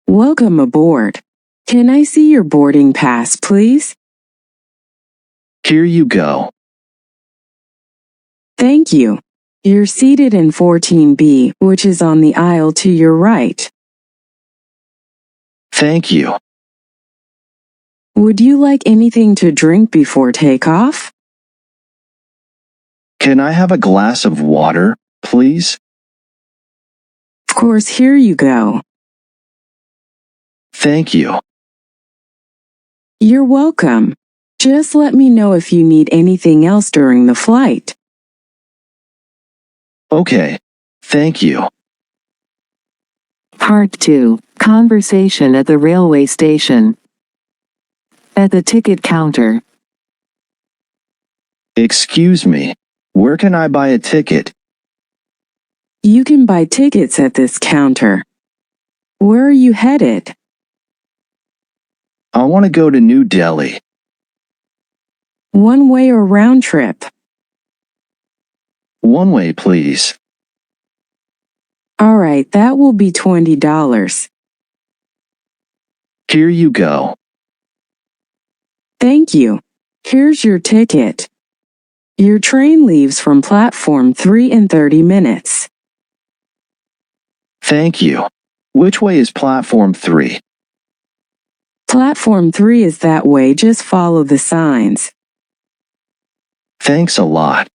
Welcome aboard. Can I see your boarding pass, please? Here you go. Thank you. You're seated in 14B, which is on the aisle to your right. Thank you. Would you like anything to drink before takeoff? Can I have a glass of water, please? Of course, here you go. Thank you. You're welcome. Just let me know if you need anything else during the flight. Okay. Thank you. Part 2. Conversation at the railway station. At the ticket counter. Excuse me. Where can I buy a ticket? You can buy tickets at this counter. Where are you headed? I want to go to New Delhi. One way or round trip? One way, please. All right, that will be $20. Here you go. Thank you. Here's your ticket. Your train leaves from platform 3 in 30 minutes. Thank you. Which way is platform 3? Platform 3 is that way, just follow the signs. Thanks a lot.